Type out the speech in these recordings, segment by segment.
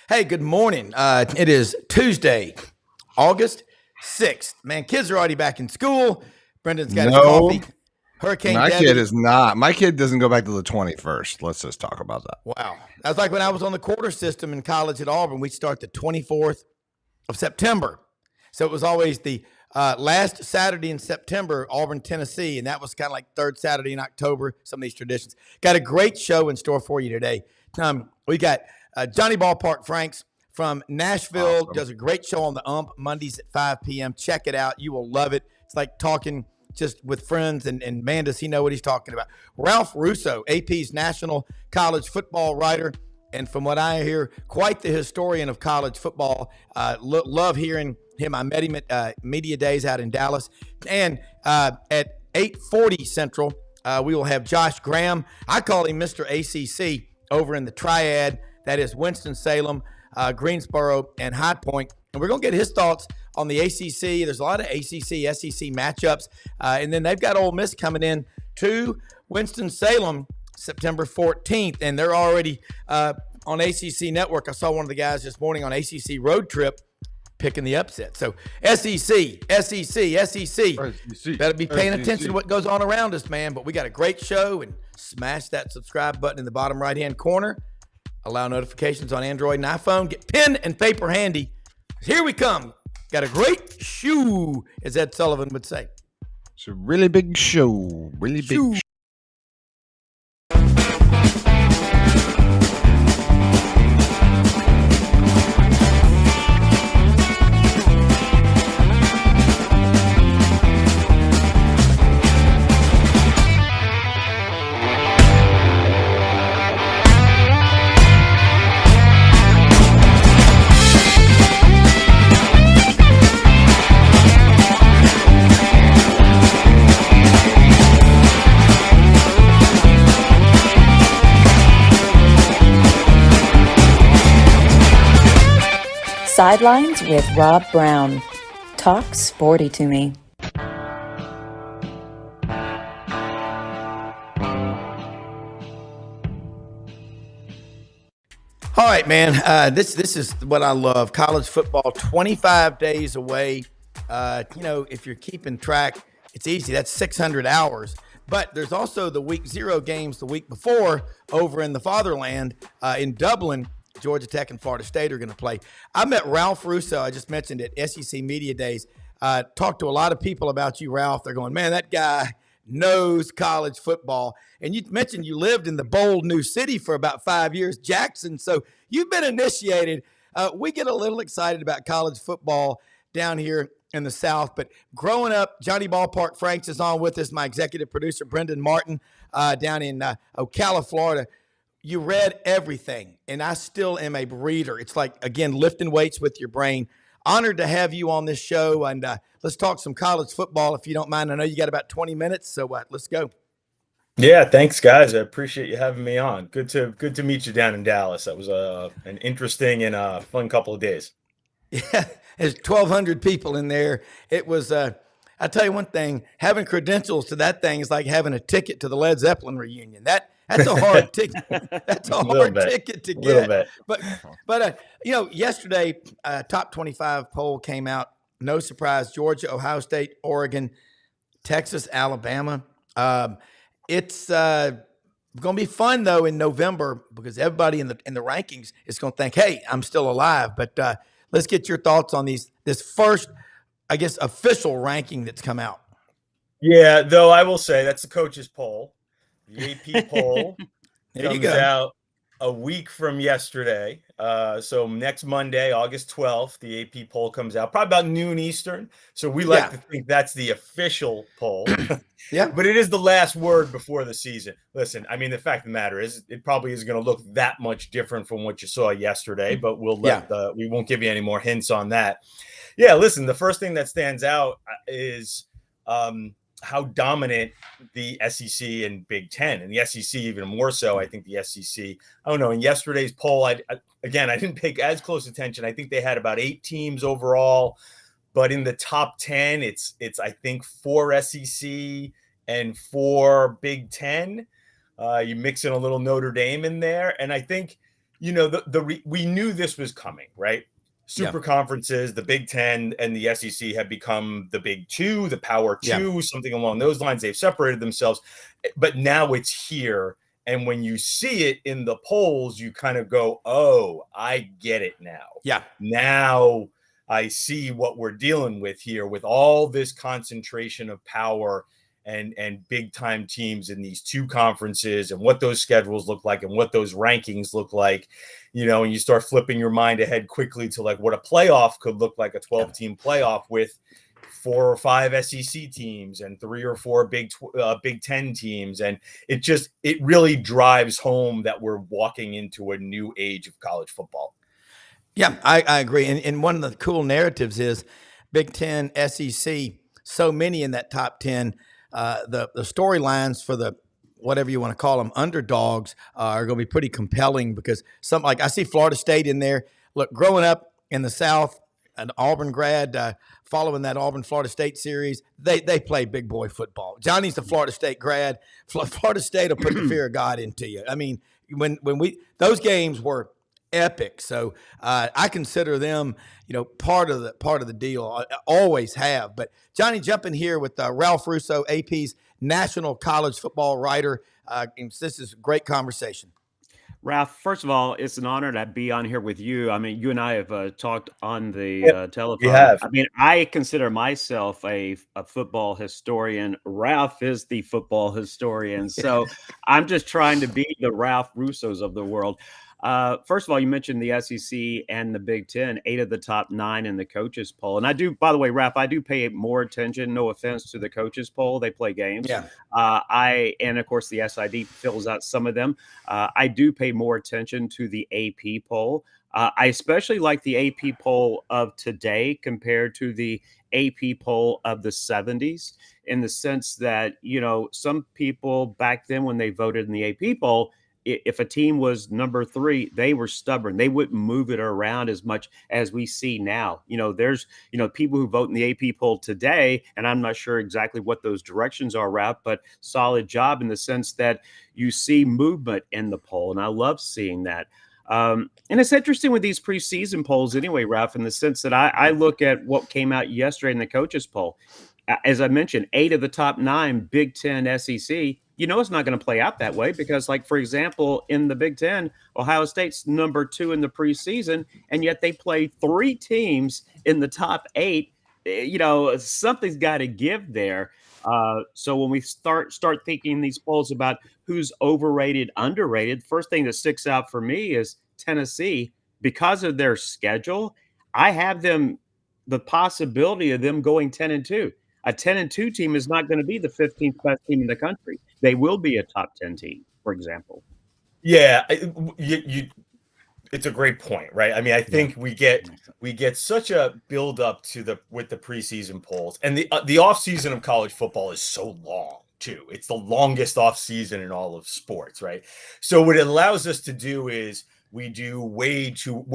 Hey, good morning. It is Tuesday, August 6th. Man, kids are already back in school. Brendan's got his No, coffee. Hurricane my kid Debbie. is not. My kid doesn't go back to the 21st. Let's just talk about that. Wow. That's like when I was on the quarter system in college at Auburn. We start the 24th of September. So it was always the last Saturday in September, Auburn, Tennessee. And that was kind of like third Saturday in October, some of these traditions. Got a great show in store for you today. We got Johnny Ballpark Franks from Nashville. Awesome. Does a great show on the Mondays at 5 p.m. Check it out. You will love it. It's like talking just with friends, and man, does he know what he's talking about. Ralph Russo, AP's national college football writer, and from what I hear, quite the historian of college football. Love hearing him. I met him at Media Days out in Dallas. And at 8:40 Central, we will have Josh Graham. I call him Mr. ACC over in the Triad. That is Winston-Salem, Greensboro, and High Point. And we're going to get his thoughts on the ACC. There's a lot of ACC, SEC matchups. And then they've got Ole Miss coming in to Winston-Salem September 14th. And they're already on ACC Network. I saw one of the guys this morning on ACC Road Trip picking the upset. So SEC. Better be paying attention to what goes on around us, man. But we got a great show, and smash that subscribe button in the bottom right-hand corner. Allow notifications on Android and iPhone. Get pen and paper handy. Here we come. Got a great shoe, as Ed Sullivan would say. It's a really big show. Really big show. Sidelines with Rob Browne. Talk sporty to me. All right, man. This is what I love. College football, 25 days away. If you're keeping track, it's easy. That's 600 hours. But there's also the week 0 games the week before over in the fatherland in Dublin. Georgia Tech and Florida State are going to play. I met Ralph Russo. I just mentioned it, SEC Media Days. Talked to a lot of people about you, Ralph. They're going, man, that guy knows college football. And you mentioned you lived in the bold new city for about 5 years, Jackson. So you've been initiated. We get a little excited about college football down here in the South. But growing up, Johnny Ballpark Franks is on with us, my executive producer, Brenden Martin, down in Ocala, Florida. You read everything, and I still am a reader. It's like, again, lifting weights with your brain. Honored to have you on this show, and let's talk some college football if you don't mind. I know you got about 20 minutes, so let's go. Yeah, thanks, guys. I appreciate you having me on. Good to meet you down in Dallas. That was an interesting and fun couple of days. Yeah, there's 1,200 people in there. It was I tell you one thing, having credentials to that thing is like having a ticket to the Led Zeppelin reunion. That's a hard ticket. That's a hard ticket to get. But yesterday, top 25 poll came out. No surprise, Georgia, Ohio State, Oregon, Texas, Alabama. It's going to be fun though in November because everybody in the rankings is going to think, "Hey, I'm still alive." But let's get your thoughts on this first, I guess, official ranking that's come out. Yeah, though I will say that's the coaches poll. The AP poll comes out a week from yesterday. So next Monday, August 12th, the AP poll comes out, probably about noon Eastern. So we like to think that's the official poll. Yeah. But it is the last word before the season. Listen, I mean, the fact of the matter is it probably isn't going to look that much different from what you saw yesterday, but we won't give you any more hints on that. Yeah, listen, the first thing that stands out is how dominant the SEC and Big Ten, and the SEC even more so. I think the SEC, I don't know, in yesterday's poll, I didn't pay as close attention. I think they had about 8 teams overall, but in the top 10, it's I think 4 SEC and 4 Big Ten. You mix in a little Notre Dame in there, and I think we knew this was coming, right? Super conferences, the Big Ten and the SEC have become the Big Two, the Power Two, something along those lines. They've separated themselves, but now it's here. And when you see it in the polls, you kind of go, oh, I get it now. Yeah. Now I see what we're dealing with here with all this concentration of power and big time teams in these two conferences and what those schedules look like and what those rankings look like, and you start flipping your mind ahead quickly to like what a playoff could look like, a 12-team playoff with 4 or 5 SEC teams and 3 or 4 Big Ten teams. And it really drives home that we're walking into a new age of college football. Yeah, I agree. And one of the cool narratives is Big Ten, SEC, so many in that top 10. The storylines for the whatever you want to call them underdogs are going to be pretty compelling because I see Florida State in there. Look, growing up in the South, an Auburn grad, following that Auburn-Florida State series, they play big boy football. Johnny's a Florida State grad. Florida State will put the fear of God into you. I mean, when those games were epic. So I consider them, part of the deal. I always have. But Johnny, jump in here with Ralph Russo, AP's national college football writer. This is a great conversation. Ralph, first of all, it's an honor to be on here with you. I mean, you and I have talked on the telephone. We have. I mean, I consider myself a football historian. Ralph is the football historian. So I'm just trying to be the Ralph Russos of the world. First of all, you mentioned the SEC and the Big Ten, 8 of the top 9 in the coaches poll. And I do, by the way, Ralph, I do pay more attention, no offense, to the coaches poll. They play games. Yeah. And of course, the SID fills out some of them. I do pay more attention to the AP poll. I especially like the AP poll of today compared to the AP poll of the 70s in the sense that, some people back then when they voted in the AP poll, if a team was number 3, they were stubborn. They wouldn't move it around as much as we see now. There's, people who vote in the AP poll today, and I'm not sure exactly what those directions are, Ralph, but solid job in the sense that you see movement in the poll. And I love seeing that. And it's interesting with these preseason polls anyway, Ralph, in the sense that I look at what came out yesterday in the coaches poll. As I mentioned, 8 of the top 9 Big Ten SEC. It's not going to play out that way because, like, for example, in the Big Ten, Ohio State's number 2 in the preseason, and yet they play 3 teams in the top 8. Something's got to give there. So when we start thinking these polls about who's overrated, underrated, first thing that sticks out for me is Tennessee. Because of their schedule, I have them the possibility of them going 10-2. A 10-2 team is not going to be the 15th best team in the country. They will be a top 10 team, for example. Yeah, it's a great point, right? I mean, I think we get such a build up with the preseason polls, and the offseason of college football is so long too. It's the longest offseason in all of sports, right? So what it allows us to do is we do way too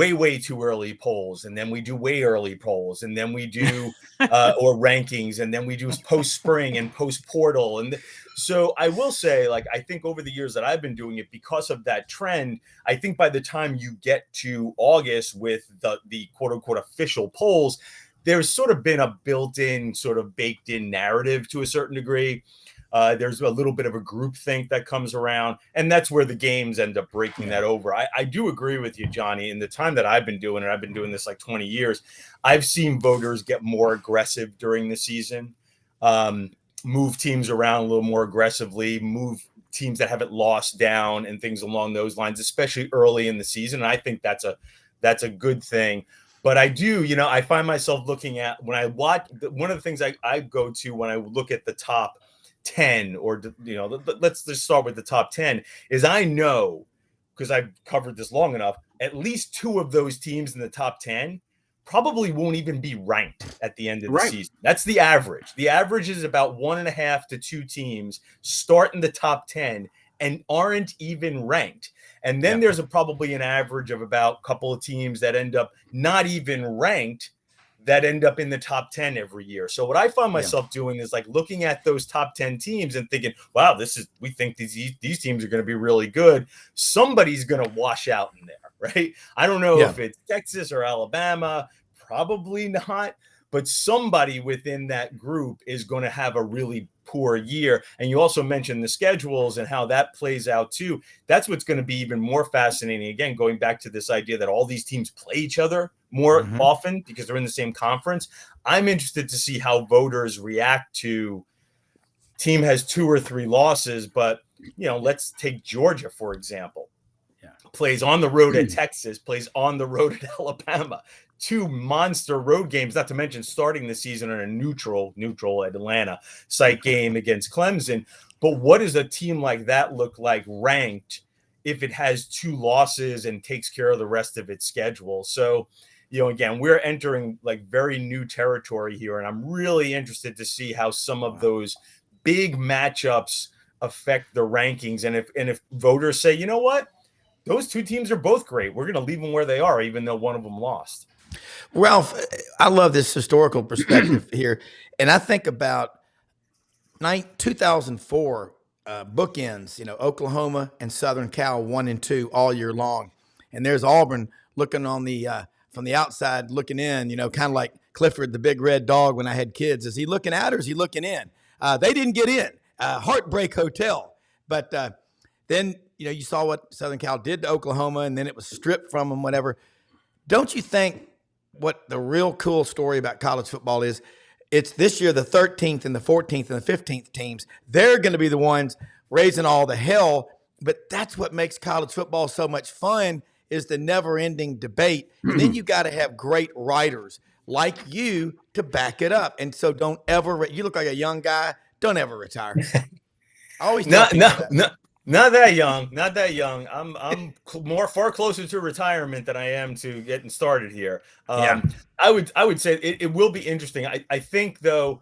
early polls, and then we do way early polls, and then we do or rankings, and then we do post spring and post portal. And so I will say, like, I think over the years that I've been doing it, because of that trend, I think by the time you get to August with the quote unquote official polls, there's sort of been a built-in, sort of baked-in narrative to a certain degree. There's a little bit of a groupthink that comes around, and that's where the games end up breaking that over. I do agree with you, Johnny. In the time that I've been doing it, I've been doing this like 20 years, I've seen voters get more aggressive during the season, move teams around a little more aggressively, move teams that haven't lost down and things along those lines, especially early in the season. And I think that's a good thing. But I do, I find myself looking at, when I watch, one of the things I go to when I look at the top 10, or let's just start with the top 10, is I know, because I've covered this long enough, at least 2 of those teams in the top 10 probably won't even be ranked at the end of the season. That's the average. The average is about 1.5 to 2 teams start in the top 10 and aren't even ranked. And then there's probably an average of about a couple of teams that end up not even ranked, that end up in the top 10 every year. So what I find myself doing is like looking at those top 10 teams and thinking, wow, we think these teams are going to be really good. Somebody's going to wash out in there, right? I don't know if it's Texas or Alabama, probably not, but somebody within that group is going to have a really poor year. And you also mentioned the schedules and how that plays out too. That's what's going to be even more fascinating. Again, going back to this idea that all these teams play each other more often because they're in the same conference. I'm interested to see how voters react to team has 2 or 3 losses, but let's take Georgia, for example. Plays on the road at Texas, plays on the road at Alabama. 2 monster road games, not to mention starting the season on a neutral Atlanta site game against Clemson. But what does a team like that look like ranked if it has 2 losses and takes care of the rest of its schedule? So, again, we're entering like very new territory here, and I'm really interested to see how some of those big matchups affect the rankings. And if voters say, you know what, those 2 teams are both great, we're going to leave them where they are, even though one of them lost. Ralph, I love this historical perspective here. And I think about 2004 bookends, Oklahoma and Southern Cal 1 and 2 all year long. And there's Auburn looking on the from the outside looking in, kind of like Clifford, the big red dog when I had kids. Is he looking out or is he looking in? They didn't get in. Heartbreak Hotel. But then, you saw what Southern Cal did to Oklahoma, and then it was stripped from them, whatever. Don't you think what the real cool story about college football is? It's this year the 13th and the 14th and the 15th teams. They're going to be the ones raising all the hell. But that's what makes college football so much fun, is the never-ending debate. And then you got to have great writers like you to back it up. And so don't ever – you look like a young guy. Don't ever retire. I always tell people that. Not that young. I'm far closer to retirement than I am to getting started here. I would say it will be interesting. I think though,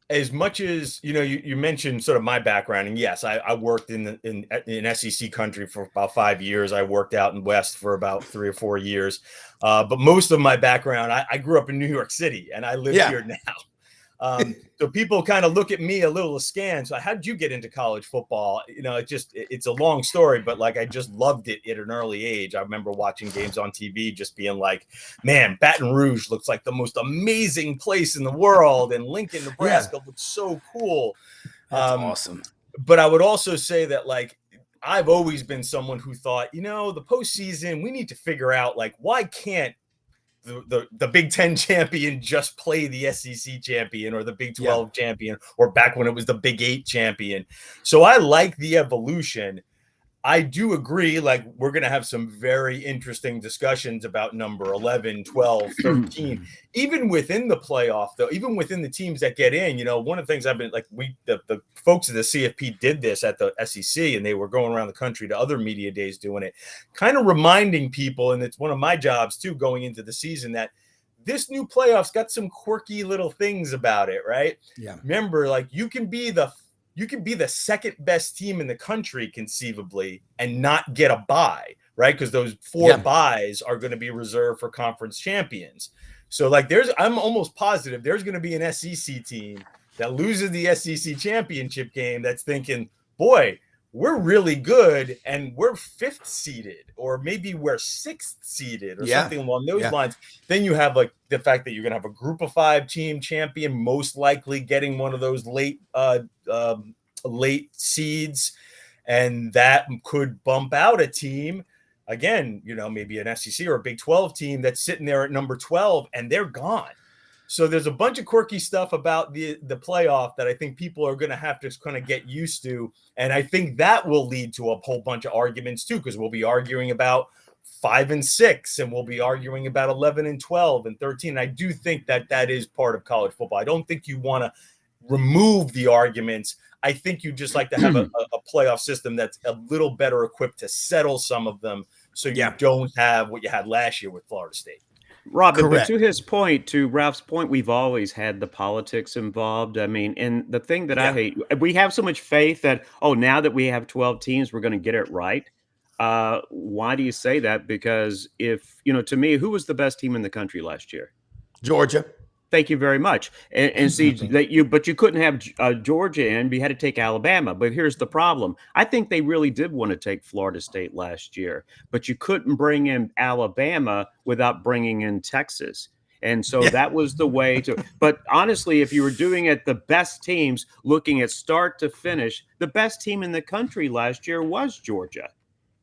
as much as you mentioned sort of my background, and yes, I worked in SEC country for about 5 years. I worked out in West for about 3 or 4 years, but most of my background, I grew up in New York City, and I live here now. So people kind of look at me a little askance. So how did you get into college football? It's a long story, but like I just loved it at an early age. I remember watching games on TV, just being like, man, Baton Rouge looks like the most amazing place in the world. And Lincoln, Nebraska looks so cool. That's awesome. But I would also say that like, I've always been someone who thought, the postseason, we need to figure out like, why can't the Big Ten champion just play the SEC champion or the Big 12 champion, or back when it was the Big 8 champion. So I like the evolution. I do agree, like we're going to have some very interesting discussions about number 11, 12, 13, even within the playoff, though, even within the teams that get in. One of the things I've been like, the folks at the CFP did this at the SEC, and they were going around the country to other media days doing it, kind of reminding people, and it's one of my jobs too, going into the season, that this new playoffs got some quirky little things about it, right? Yeah. Remember, like you can be the second best team in the country conceivably and not get a bye, right? Because those 4 byes are going to be reserved for conference champions. So like I'm almost positive there's going to be an SEC team that loses the SEC championship game that's thinking, boy, we're really good and we're 5th seeded, or maybe we're 6th seeded or something along those lines. Then you have like the fact that you're going to have a group of 5 team champion, most likely getting one of those late seeds. And that could bump out a team again, maybe an SEC or a Big 12 team that's sitting there at number 12 and they're gone. So there's a bunch of quirky stuff about the playoff that I think people are going to have to kind of get used to. And I think that will lead to a whole bunch of arguments too, because we'll be arguing about 5 and 6, and we'll be arguing about 11 and 12 and 13. And I do think that is part of college football. I don't think you want to remove the arguments. I think you just like to have a playoff system that's a little better equipped to settle some of them, so you don't have what you had last year with Florida State. Rob, but to his point, to Ralph's point, we've always had the politics involved. I mean, and the thing that I hate, we have so much faith that, now that we have 12 teams, we're going to get it right. Why do you say that? Because if, to me, who was the best team in the country last year? Georgia. Thank you very much. And see that but you couldn't have Georgia in. You had to take Alabama. But here's the problem. I think they really did want to take Florida State last year, but you couldn't bring in Alabama without bringing in Texas. And so that was the way to. But honestly, if you were doing it, the best teams looking at start to finish, the best team in the country last year was Georgia.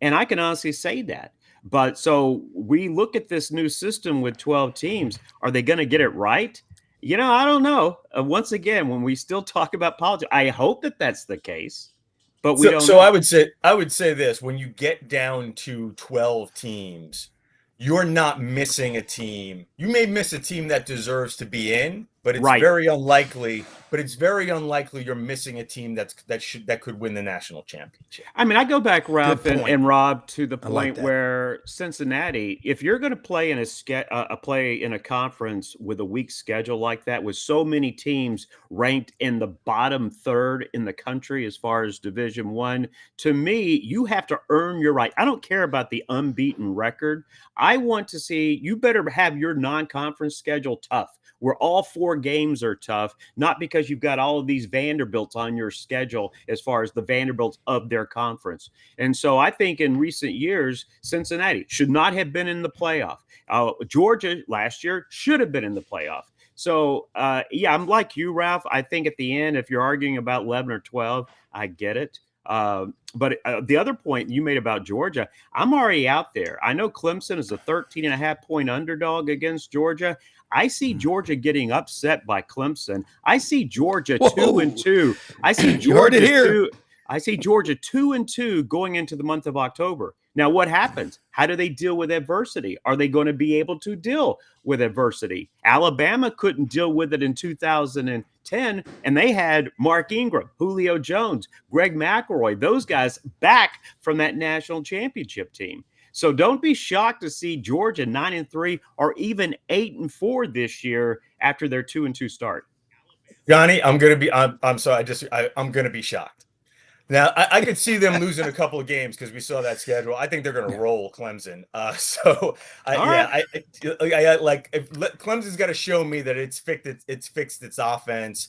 And I can honestly say that. But so we look at this new system with 12 teams. Are they going to get it right? I don't know. Once again, when we still talk about politics, I hope that that's the case, but we don't. So know. I would say this: when you get down to 12 teams, you're not missing a team. You may miss a team that deserves to be in, but it's very unlikely. But it's very unlikely you're missing a team that could win the national championship. I mean, I go back, Ralph and Rob, to the point where Cincinnati, if you're going to play in a conference with a weak schedule like that, with so many teams ranked in the bottom third in the country as far as Division I, to me, you have to earn your right. I don't care about the unbeaten record. I want to see you better have your non-conference schedule tough, where all 4 games are tough, not because you've got all of these Vanderbilts on your schedule as far as the Vanderbilts of their conference. And so I think in recent years, Cincinnati should not have been in the playoff. Georgia last year should have been in the playoff. So, I'm like you, Ralph. I think at the end, if you're arguing about 11 or 12, I get it. But the other point you made about Georgia, I'm already out there. I know Clemson is a 13.5-point underdog against Georgia. I see Georgia getting upset by Clemson. I see Georgia 2-2. I see Georgia 2. I see Georgia 2-2 going into the month of October. Now, what happens? How do they deal with adversity? Are they going to be able to deal with adversity? Alabama couldn't deal with it in 2010, and they had Mark Ingram, Julio Jones, Greg McElroy, those guys back from that national championship team. So don't be shocked to see Georgia 9-3 or even 8-4 this year after their 2-2 start. Johnny, I'm sorry. I'm going to be shocked. Now, I could see them losing a couple of games because we saw that schedule. I think they're going to roll Clemson. Clemson's got to show me that it's fixed its offense.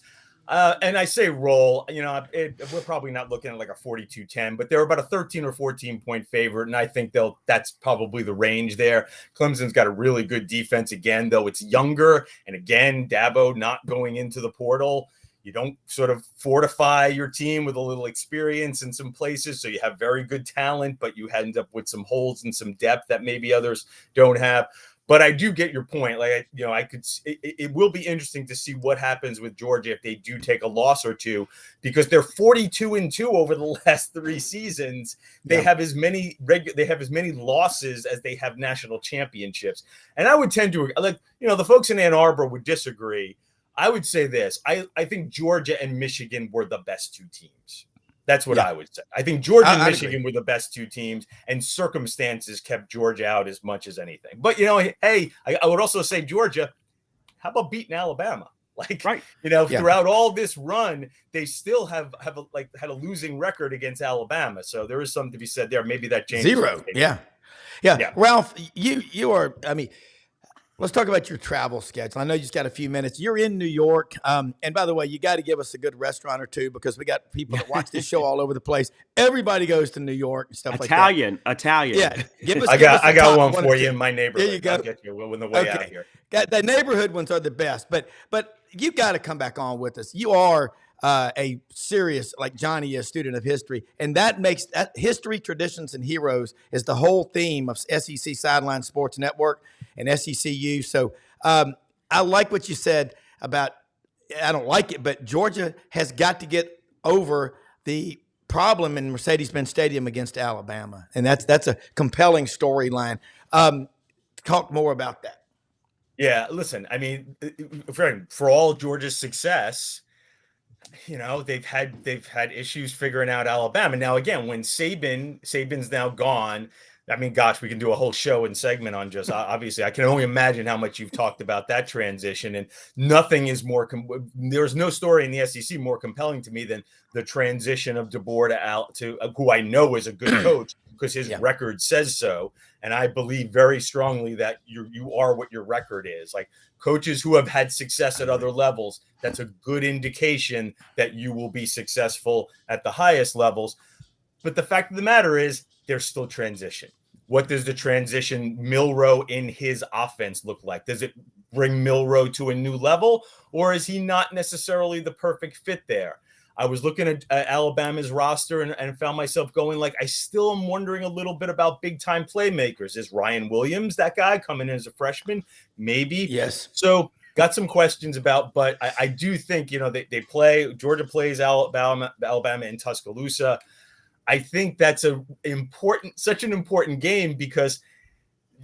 And I say roll, we're probably not looking at like a 42-10, but they're about a 13 or 14 point favorite. And I think that's probably the range there. Clemson's got a really good defense again, though it's younger. And again, Dabo not going into the portal. You don't sort of fortify your team with a little experience in some places. So you have very good talent, but you end up with some holes and some depth that maybe others don't have. But I do get your point. It will be interesting to see what happens with Georgia if they do take a loss or two, because they're 42-2 over the last 3 seasons. They have as many losses as they have national championships. And I would tend to the folks in Ann Arbor would disagree. I would say this. I think Georgia and Michigan were the best 2 teams. That's what I would say. I think Georgia and Michigan were the best 2 teams, and circumstances kept Georgia out as much as anything. But, hey, I would also say Georgia, how about beating Alabama? Throughout all this run, they still have had a losing record against Alabama. So there is something to be said there. Maybe that changes. 0. Yeah. Ralph, you are, let's talk about your travel schedule. I know you just got a few minutes. You're in New York. And by the way, you got to give us a good restaurant or two, because we got people that watch this show all over the place. Everybody goes to New York and stuff Italian. Yeah. I got one for you in my neighborhood. There you go. I'll get you on the way out of here. The neighborhood ones are the best. But you got to come back on with us. You are a serious, like Johnny, a student of history. And that makes that history, traditions, and heroes is the whole theme of SEC Sidelines Sports Network and SECU. So I like what you said about, I don't like it, but Georgia has got to get over the problem in Mercedes-Benz Stadium against Alabama. And that's a compelling storyline. Talk more about that. Yeah, listen, for all Georgia's success, they've had issues figuring out Alabama. Now, again, when Saban's now gone, I mean, gosh, we can do a whole show and segment on just obviously. I can only imagine how much you've talked about that transition, and nothing is more. There's no story in the SEC more compelling to me than the transition of DeBoer to who I know is a good coach because his record says so, and I believe very strongly that you are what your record is. Like coaches who have had success at other levels, that's a good indication that you will be successful at the highest levels. But the fact of the matter is, there's still transition. What does the transition Milroe in his offense look like? Does it bring Milroe to a new level, or is he not necessarily the perfect fit there? I was looking at Alabama's roster and found myself going like, I still am wondering a little bit about big time playmakers. Is Ryan Williams that guy coming in as a freshman? Maybe. Yes. So got some questions about, but I do think, they play, Georgia plays Alabama in Tuscaloosa. I think that's such an important game because,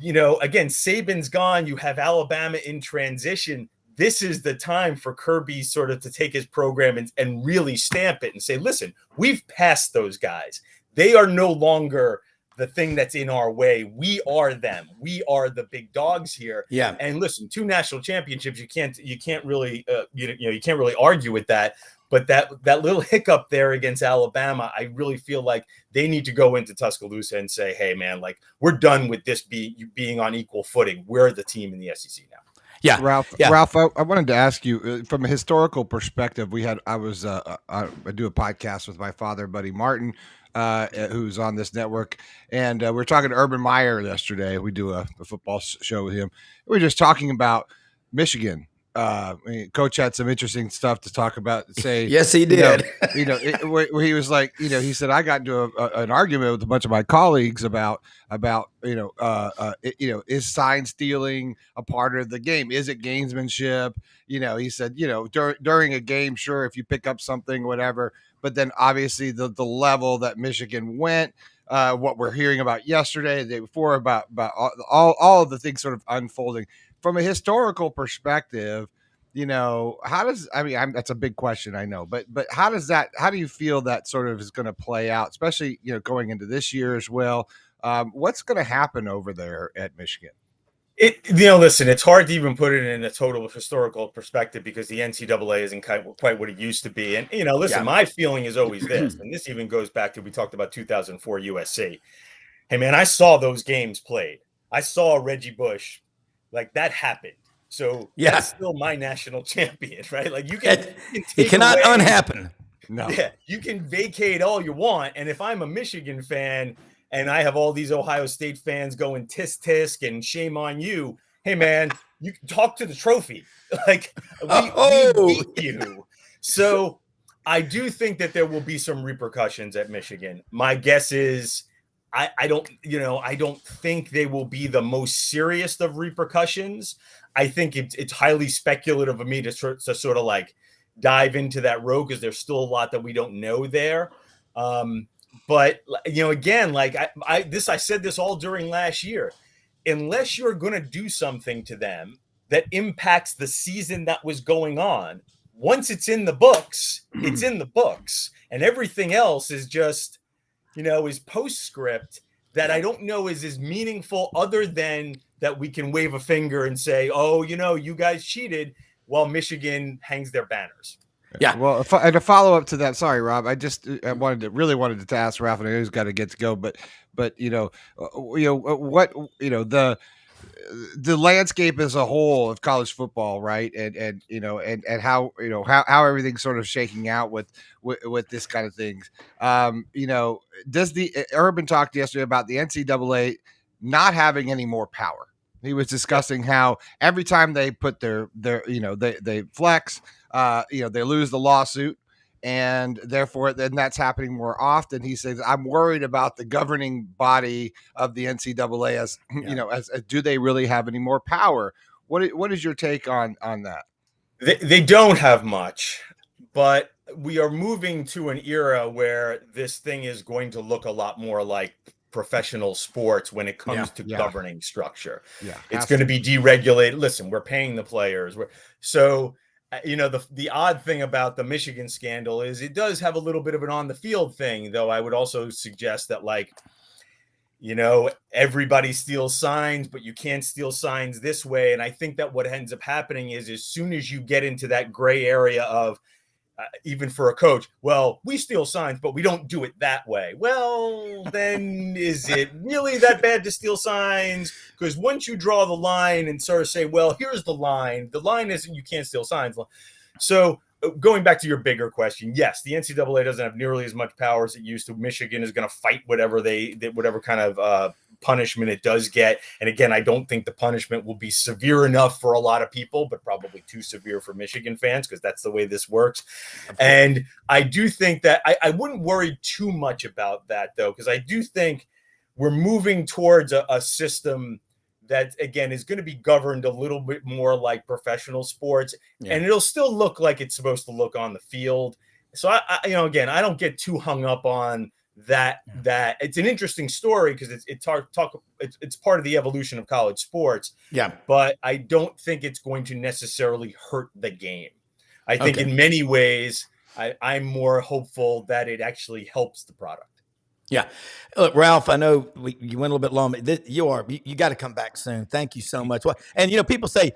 again, Saban's gone. You have Alabama in transition. This is the time for Kirby sort of to take his program and really stamp it and say, listen, we've passed those guys. They are no longer the thing that's in our way. We are them. We are the big dogs here. Yeah. And listen, 2 national championships, you can't really, you can't really argue with that. But that little hiccup there against Alabama, I really feel like they need to go into Tuscaloosa and say, hey, man, like we're done with this being on equal footing. We're the team in the SEC now. Yeah. Ralph, Yeah. Ralph, I wanted to ask you from a historical perspective. I do a podcast with my father, Buddy Martin, who's on this network. And we were talking to Urban Meyer yesterday. We do a football show with him. We were just talking about Michigan. Coach had some interesting stuff to talk about. Say, yes, he did. Where he was like, he said, I got into an argument with a bunch of my colleagues about is sign stealing a part of the game? Is it gamesmanship? He said, during a game, sure, if you pick up something, whatever. But then obviously the level that Michigan went, what we're hearing about yesterday, the day before, about all of the things sort of unfolding. From a historical perspective, that's a big question, I know, but how do you feel that sort of is going to play out, especially, going into this year as well? What's going to happen over there at Michigan? Listen, it's hard to even put it in a total historical perspective because the NCAA isn't quite what it used to be. And, my feeling is always this, and this even goes back to, we talked about 2004 USC. Hey, man, I saw those games played. I saw Reggie Bush. Like that happened. So that's still my national champion, right? Like it cannot unhappen. No. Yeah, you can vacate all you want. And if I'm a Michigan fan and I have all these Ohio State fans going tisk tisk and shame on you, hey man, you can talk to the trophy. Like we beat you. So I do think that there will be some repercussions at Michigan. My guess is I don't think they will be the most serious of repercussions. I think it's highly speculative of me to sort of like dive into that road because there's still a lot that we don't know there. But again, like I said this all during last year, unless you're going to do something to them that impacts the season that was going on, once it's in the books, it's in the books, and everything else is just, is postscript that I don't know is as meaningful other than that we can wave a finger and say, oh, you guys cheated while Michigan hangs their banners. Yeah. Well, and a follow up to that, sorry, Rob, I really wanted to ask Ralph, and I know he's got to get to go, but the landscape as a whole of college football, right? And how everything's sort of shaking out with this kind of things. Does the Urban talked yesterday about the NCAA not having any more power? He was discussing how every time they put their they flex, they lose the lawsuit. And therefore, then that's happening more often. He says, "I'm worried about the governing body of the NCAA as do they really have any more power?" What is your take on that? They don't have much, but we are moving to an era where this thing is going to look a lot more like professional sports when it comes to governing structure. Yeah, it's going to be deregulated. Listen, we're paying the players. The odd thing about the Michigan scandal is it does have a little bit of an on the field thing, though I would also suggest that everybody steals signs, but you can't steal signs this way. And I think that what ends up happening is as soon as you get into that gray area of even for a coach, well, we steal signs, but we don't do it that way. Well, then is it really that bad to steal signs? Because once you draw the line and sort of say, well, here's the line isn't you can't steal signs. So going back to your bigger question, yes, the NCAA doesn't have nearly as much power as it used to. Michigan is going to fight whatever kind of punishment it does get. And again, I don't think the punishment will be severe enough for a lot of people, but probably too severe for Michigan fans because that's the way this works. And I do think that I wouldn't worry too much about that, though, because I do think we're moving towards a system that, again, is going to be governed a little bit more like professional sports, and it'll still look like it's supposed to look on the field. So, I don't get too hung up on that. That it's an interesting story because it's part of the evolution of college sports. Yeah, but I don't think it's going to necessarily hurt the game. I think in many ways, I'm more hopeful that it actually helps the product. Yeah. Look, Ralph, I know you went a little bit long. You got to come back soon. Thank you so much. And, people say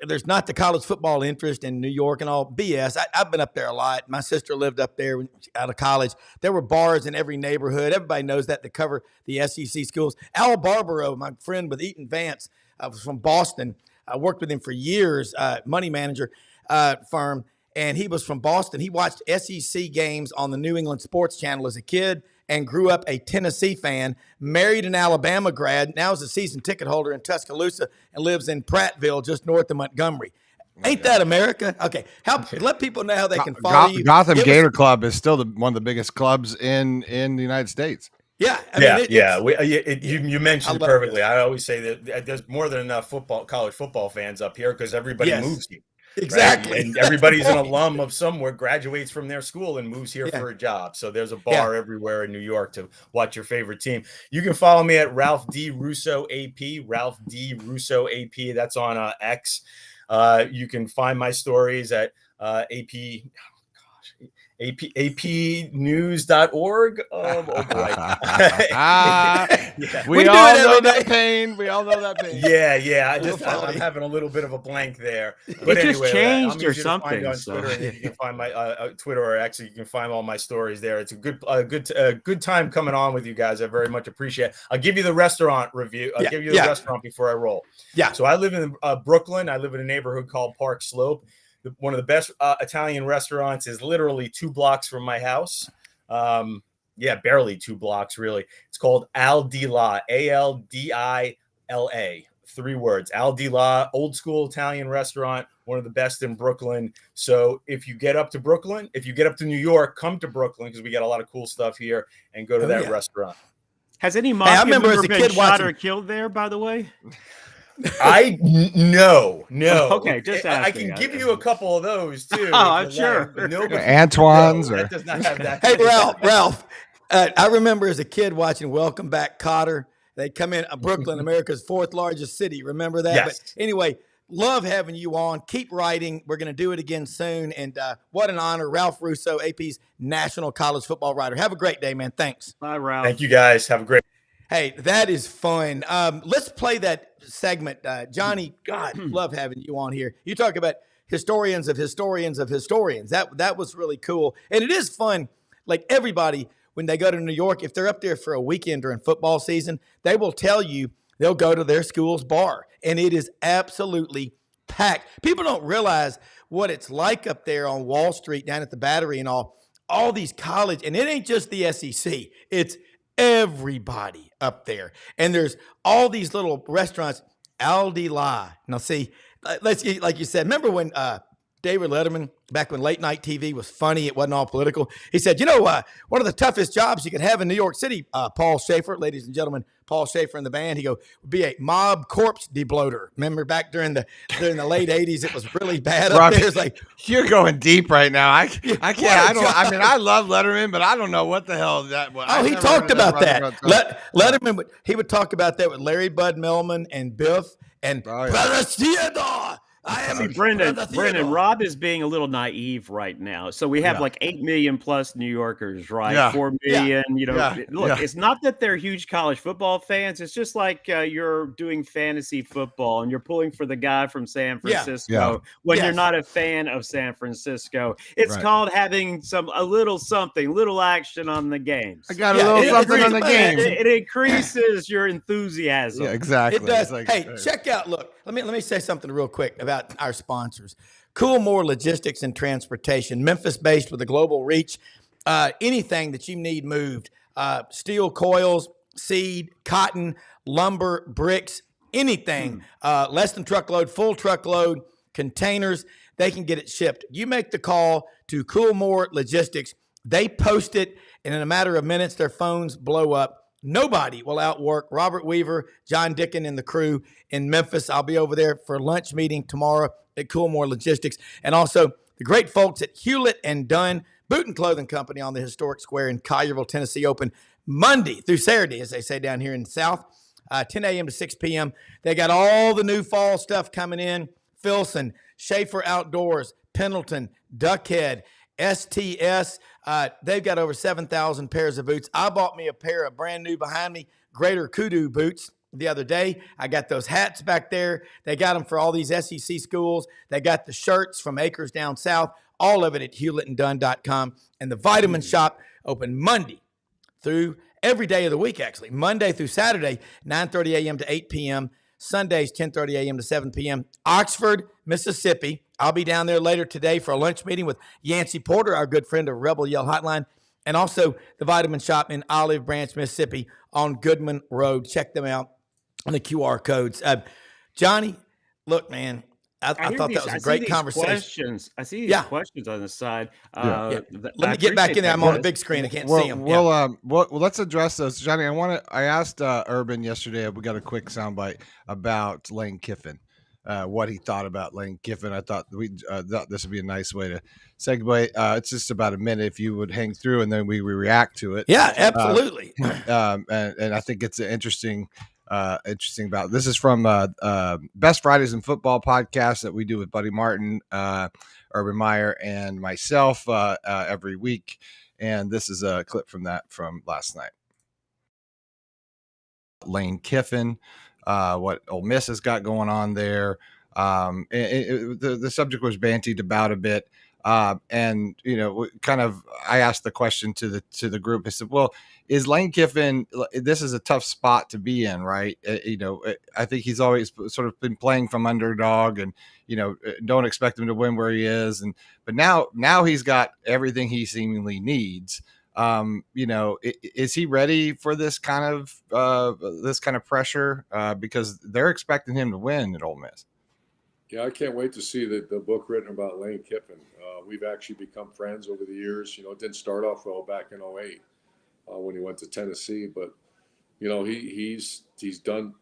there's not the college football interest in New York and all BS. I've been up there a lot. My sister lived up there out of college. There were bars in every neighborhood. Everybody knows that to cover the SEC schools. Al Barbaro, my friend with Eaton Vance, was from Boston. I worked with him for years, money manager firm, and he was from Boston. He watched SEC games on the New England Sports Channel as a kid and grew up a Tennessee fan, married an Alabama grad, now is a season ticket holder in Tuscaloosa and lives in Prattville, just north of Montgomery. Ain't that America? Okay, let people know how they can follow you. Gotham Gator Club is still one of the biggest clubs in the United States. Yeah, you mentioned it perfectly. I always say that there's more than enough college football fans up here because everybody moves here. Exactly. Right? And everybody's an alum of somewhere, graduates from their school and moves here for a job. So there's a bar everywhere in New York to watch your favorite team. You can follow me at Ralph D. Russo AP, Ralph D. Russo AP. That's on X. You can find my stories at apnews.org. Oh boy. We all know that pain. Yeah. I'm having a little bit of a blank there. But it anyway, just changed or On something. Twitter, and you can find my Twitter, or actually you can find all my stories there. It's a good time coming on with you guys. I very much appreciate it. I'll give you the restaurant review. I'll give you the restaurant before I roll. Yeah. So I live in Brooklyn. I live in a neighborhood called Park Slope. One of the best Italian restaurants is literally 2 blocks from my house. Barely 2 blocks, really. It's called Al Di La, Aldila, 3 words. Al Di La, old school Italian restaurant, one of the best in Brooklyn. So if you get up to New York, come to Brooklyn because we got a lot of cool stuff here, and go to that restaurant. Has any mafia member been shot or killed there, by the way? No. Okay, just asking. I can give you a couple of those too. I'm sure. Antoine's that does not have that. Hey, Ralph. I remember as a kid watching Welcome Back, Kotter. They come in Brooklyn, America's 4th largest city. Remember that? Yes. But anyway, love having you on. Keep writing. We're going to do it again soon. And what an honor, Ralph Russo, AP's national college football writer. Have a great day, man. Thanks. Bye, Ralph. Thank you, guys. Have a great. Hey, that is fun. Let's play that segment. Johnny, God, love having you on here. You talk about historians of historians of historians. That was really cool. And it is fun. Like everybody, when they go to New York, if they're up there for a weekend during football season, they will tell you they'll go to their school's bar. And it is absolutely packed. People don't realize what it's like up there on Wall Street, down at the Battery and all these college. And it ain't just the SEC. It's everybody up there. And there's all these little restaurants. Al Di La. Now, see, let's like you said, remember when David Letterman, back when late night TV was funny, it wasn't all political, he said, one of the toughest jobs you could have in New York City, Paul Schaefer, ladies and gentlemen, Paul Schaefer and the band, he would be a mob corpse debloater. Remember back during the late 80s, it was really bad up there. It's like, you're going deep right now. I can't. I love Letterman, but I don't know what the hell that was. Oh, he talked about that. Letterman, he would talk about that with Larry Bud Millman and Biff and Brother Theodore. I am. See, Brenden, Rob is being a little naive right now. So we have like 8 million plus New Yorkers, right? Yeah. 4 million, look, it's not that they're huge college football fans. It's just like you're doing fantasy football and you're pulling for the guy from San Francisco when you're not a fan of San Francisco. It's called having a little action on the games. I got a little something on the game. It increases your enthusiasm. Yeah, exactly. It does. Hey, check out. Look, let me say something real quick about our sponsors. Coolmore Logistics and Transportation, Memphis-based with a global reach. Anything that you need moved, steel coils, seed, cotton, lumber, bricks, anything, less than truckload, full truckload, containers, they can get it shipped. You make the call to Coolmore Logistics. They post it, and in a matter of minutes, their phones blow up. Nobody will outwork Robert Weaver, John Dickin, and the crew in Memphis. I'll be over there for a lunch meeting tomorrow at Coolmore Logistics. And also the great folks at Hewlett and Dunn Boot and Clothing Company on the historic square in Collierville, Tennessee, open Monday through Saturday, as they say down here in the South, 10 a.m. to 6 p.m. They got all the new fall stuff coming in. Filson, Schaefer Outdoors, Pendleton, Duckhead, STS. They've got over 7,000 pairs of boots. I bought me a pair of brand new behind me Greater Kudu boots the other day. I got those hats back there. They got them for all these SEC schools. They got the shirts from Acres Down South, all of it at hewlettanddunn.com. And the Vitamin Shop open Monday through every day of the week, actually. Monday through Saturday, 9:30 a.m. to 8 p.m. Sundays, 10:30 a.m. to 7 p.m. Oxford, Mississippi. I'll be down there later today for a lunch meeting with Yancey Porter, our good friend of Rebel Yell Hotline, and also the Vitamin Shop in Olive Branch, Mississippi on Goodman Road. Check them out on the QR codes. Johnny, look, man, I thought that was a great conversation. I see these questions on the side. Let me get back in there. I'm on a big screen. I can't see them. Well, let's address those, Johnny. I asked Urban yesterday. We got a quick soundbite about Lane Kiffin, what he thought about Lane Kiffin. I thought thought this would be a nice way to segue. It's just about a minute if you would hang through, and then we react to it. Yeah, absolutely. And I think it's an interesting about this is from Best Fridays in Football podcast that we do with Buddy Martin, Urban Meyer, and myself every week, and this is a clip from last night. Lane Kiffin, what Ole Miss has got going on there. The subject was bantied about a bit, and I asked the question to the group. I said, well, is Lane Kiffin, this is a tough spot to be in, right? I think he's always sort of been playing from underdog, and don't expect him to win where he is, but now he's got everything he seemingly needs. Is he ready for this kind of pressure? Because they're expecting him to win at Ole Miss. Yeah, I can't wait to see the book written about Lane Kiffin. We've actually become friends over the years. It didn't start off well back in 2008 when he went to Tennessee, but he's done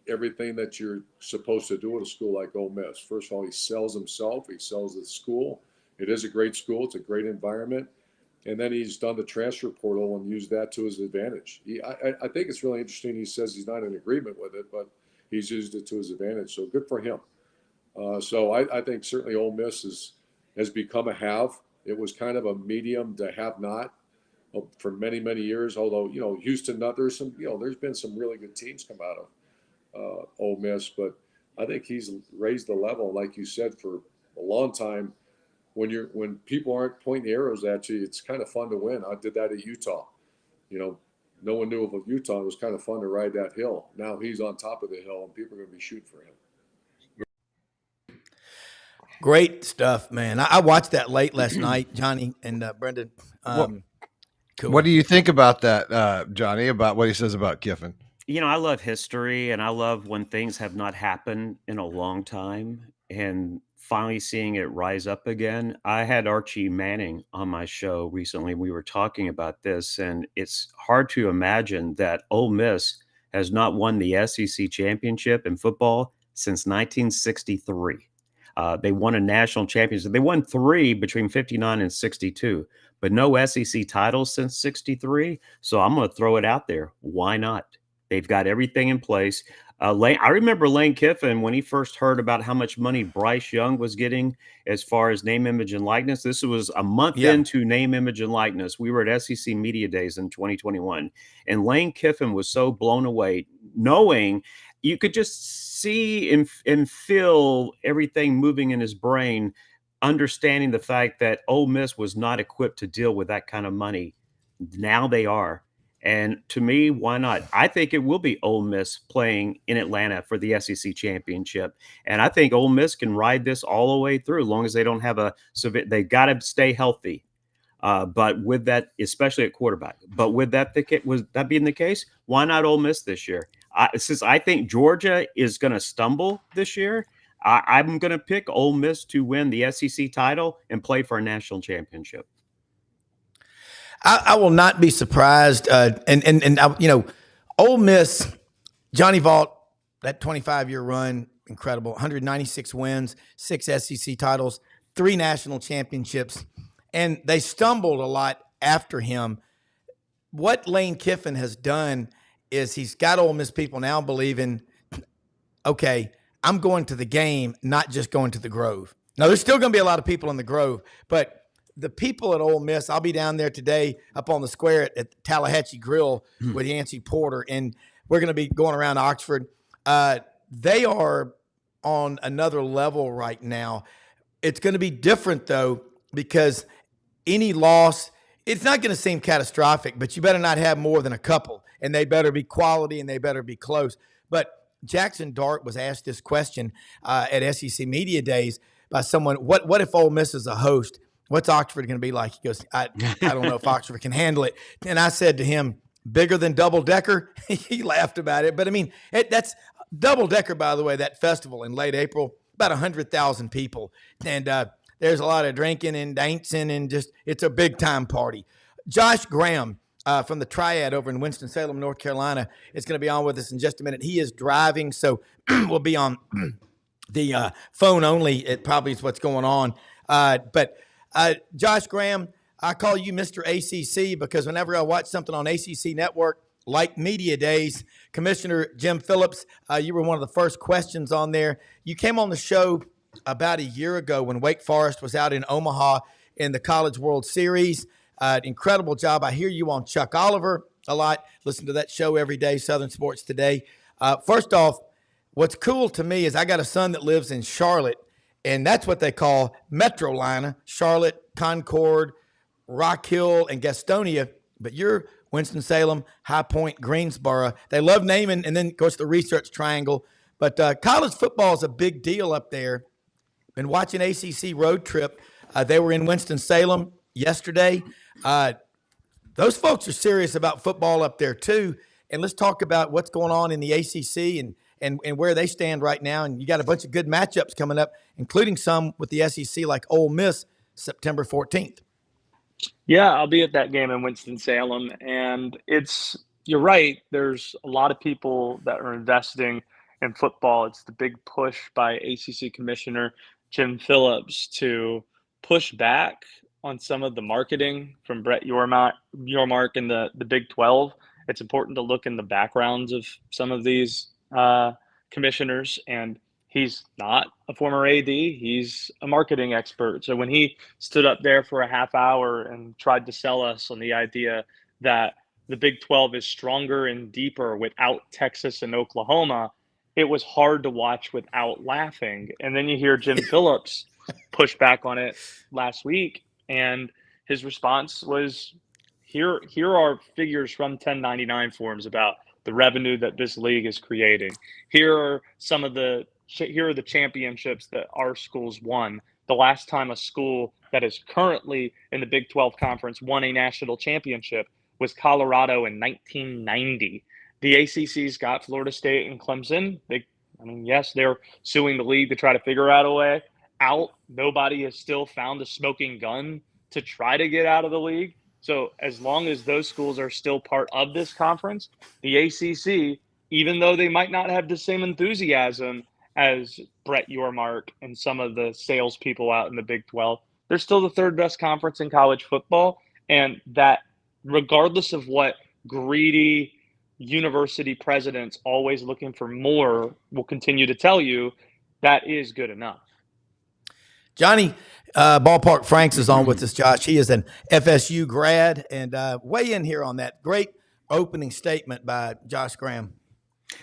everything that you're supposed to do at a school like Ole Miss. First of all, he sells himself. He sells the school. It is a great school. It's a great environment. And then he's done the transfer portal and used that to his advantage. I think it's really interesting. He says he's not in agreement with it, but he's used it to his advantage. So good for him. So I think certainly Ole Miss has become a have. It was kind of a medium to have not for many, many years. Although, Houston, there's been some really good teams come out of Ole Miss, but I think he's raised the level, like you said, for a long time. When people aren't pointing arrows at you, it's kind of fun to win. I did that at Utah. No one knew of Utah. It was kind of fun to ride that hill. Now he's on top of the hill, and people are going to be shooting for him. Great stuff, man. I watched that late last night, Johnny and Brenden. Cool. What do you think about that, Johnny, about what he says about Kiffin? I love history, and I love when things have not happened in a long time and finally seeing it rise up again. I had Archie Manning on my show recently. We were talking about this, and it's hard to imagine that Ole Miss has not won the SEC championship in football since 1963. They won a national championship. They won 3 between 59 and 62, but no SEC titles since 63. So I'm going to throw it out there. Why not? They've got everything in place. I remember Lane Kiffin when he first heard about how much money Bryce Young was getting as far as name, image, and likeness. This was a month into name, image, and likeness. We were at SEC Media Days in 2021, and Lane Kiffin was so blown away, knowing you could just see and feel everything moving in his brain, understanding the fact that Ole Miss was not equipped to deal with that kind of money. Now they are. And to me, why not? I think it will be Ole Miss playing in Atlanta for the SEC championship. And I think Ole Miss can ride this all the way through as long as they don't have they got to stay healthy. But with that, especially at quarterback, but with that, was that being the case, why not Ole Miss this year? Since I think Georgia is going to stumble this year, I'm going to pick Ole Miss to win the SEC title and play for a national championship. I will not be surprised. Ole Miss, Johnny Vaught, that 25-year run, incredible. 196 wins, 6 SEC titles, 3 national championships, and they stumbled a lot after him. What Lane Kiffin has done is he's got Ole Miss people now believing, okay, I'm going to the game, not just going to the Grove. Now, there's still going to be a lot of people in the Grove, but the people at Ole Miss, I'll be down there today up on the square at Tallahatchie Grill with Yancey Porter, and we're going to be going around Oxford. They are on another level right now. It's going to be different, though, because any loss, it's not going to seem catastrophic, but you better not have more than a couple, and they better be quality and they better be close. But Jackson Dart was asked this question at SEC Media Days by someone, what if Ole Miss is a host? What's Oxford going to be like? He goes, I don't know if Oxford can handle it. And I said to him, bigger than Double Decker? He laughed about it. But, I mean, that's Double Decker, by the way, that festival in late April, about 100,000 people. And there's a lot of drinking and dancing and just it's a big-time party. Josh Graham from the Triad over in Winston-Salem, North Carolina, is going to be on with us in just a minute. He is driving, so we'll be on the phone only. It probably is what's going on. But Josh Graham, I call you Mr. ACC because whenever I watch something on ACC Network, like Media Days, Commissioner Jim Phillips, you were one of the first questions on there. You came on the show about a year ago when Wake Forest was out in Omaha in the College World Series. Incredible job. I hear you on Chuck Oliver a lot. Listen to that show every day, Southern Sports Today. First off, what's cool to me is I got a son that lives in Charlotte, and that's what they call Metrolina, Charlotte, Concord, Rock Hill, and Gastonia. But you're Winston-Salem, High Point, Greensboro. They love naming, and then, of course, the Research Triangle. But college football is a big deal up there. Been watching ACC Road Trip. They were in Winston-Salem yesterday. Those folks are serious about football up there, too. And let's talk about what's going on in the ACC and where they stand right now. And you got a bunch of good matchups coming up, including some with the SEC like Ole Miss September 14th. Yeah, I'll be at that game in Winston-Salem. And you're right, there's a lot of people that are investing in football. It's the big push by ACC Commissioner Jim Phillips to push back on some of the marketing from Brett Yormark and the Big 12. It's important to look in the backgrounds of some of these commissioners, and he's not a former AD. He's a marketing expert. So when he stood up there for a half hour and tried to sell us on the idea that the Big 12 is stronger and deeper without Texas and Oklahoma, it was hard to watch without laughing. And then you hear Jim Phillips push back on it last week, and his response was, here are figures from 1099 forms about the revenue that this league is creating. Here are the championships that our schools won. The last time a school that is currently in the Big 12 Conference won a national championship was Colorado in 1990. The ACC's got Florida State and Clemson. Yes, they're suing the league to try to figure out a way out. Nobody has still found a smoking gun to try to get out of the league. So as long as those schools are still part of this conference, the ACC, even though they might not have the same enthusiasm as Brett Yormark and some of the salespeople out in the Big 12, they're still the third best conference in college football. And that, regardless of what greedy university presidents always looking for more will continue to tell you that is good enough. Johnny, Ballpark Franks is on with us, Josh. He is an FSU grad, and weigh in here on that great opening statement by Josh Graham.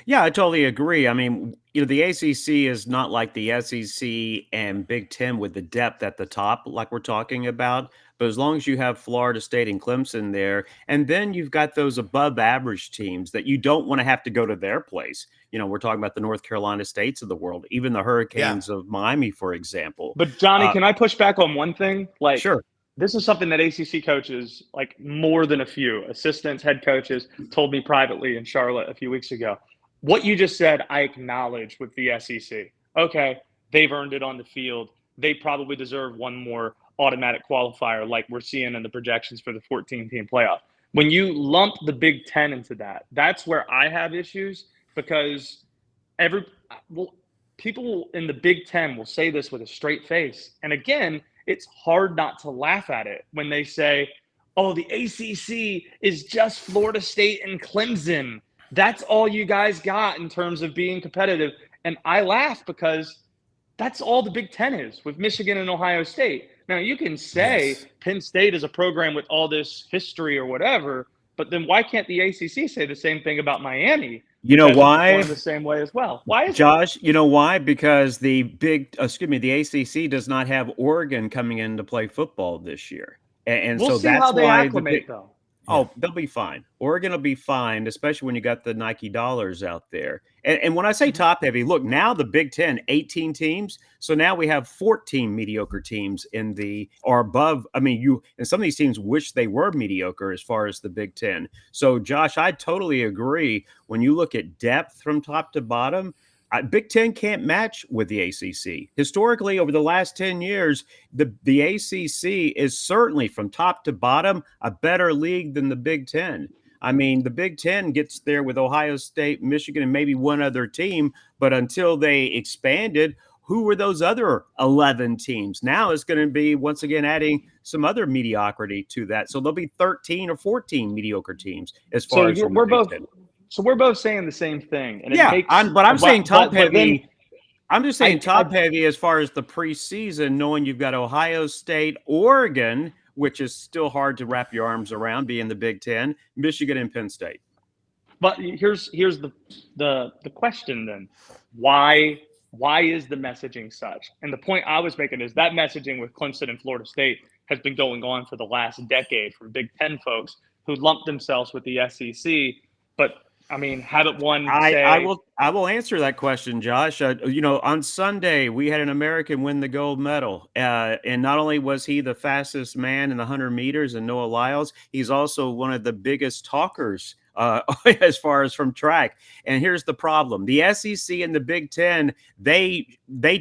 Yeah, I totally agree. I mean, the ACC is not like the SEC and Big Ten with the depth at the top, like we're talking about. But as long as you have Florida State and Clemson there, and then you've got those above average teams that you don't want to have to go to their place. We're talking about the North Carolina States of the world, even the Hurricanes of Miami, for example. But Johnny, can I push back on one thing? Sure. This is something that ACC coaches, like more than a few assistants, head coaches, told me privately in Charlotte a few weeks ago. What you just said, I acknowledge with the SEC. Okay, they've earned it on the field. They probably deserve one more automatic qualifier like we're seeing in the projections for the 14-team playoff. When you lump the Big Ten into that, that's where I have issues because people in the Big Ten will say this with a straight face. And again, it's hard not to laugh at it when they say, oh, the ACC is just Florida State and Clemson. That's all you guys got in terms of being competitive. And I laugh because that's all the Big Ten is with Michigan and Ohio State. Now, you can say Penn State is a program with all this history or whatever, but then why can't the ACC say the same thing about Miami? You know why? The same way as well. Why is Josh, you know why? Because the ACC does not have Oregon coming in to play football this year. And we'll so see that's how they why acclimate, though. Oh, they'll be fine. Oregon will be fine, especially when you got the Nike dollars out there. And when I say top heavy, look, now the Big Ten, 18 teams. So now we have 14 mediocre teams or above. I mean, and some of these teams wish they were mediocre as far as the Big Ten. So, Josh, I totally agree. When you look at depth from top to bottom, Big Ten can't match with the ACC. Historically, over the last 10 years, the ACC is certainly from top to bottom a better league than the Big Ten. I mean, the Big Ten gets there with Ohio State, Michigan, and maybe one other team. But until they expanded, who were those other 11 teams? Now it's going to be, once again, adding some other mediocrity to that. So there'll be 13 or 14 mediocre teams as far as we're both. So we're both saying the same thing. And I'm saying top heavy. I'm just saying top heavy as far as the preseason, knowing you've got Ohio State, Oregon, which is still hard to wrap your arms around, being the Big Ten, Michigan, and Penn State. But here's the question then. Why is the messaging such? And the point I was making is that messaging with Clemson and Florida State has been going on for the last decade from Big Ten folks who lumped themselves with the SEC. But I mean, haven't one say... I will answer that question, Josh. On Sunday, we had an American win the gold medal. And not only was he the fastest man in the 100 meters and Noah Lyles, he's also one of the biggest talkers as far as from track. And here's the problem. The SEC and the Big Ten, they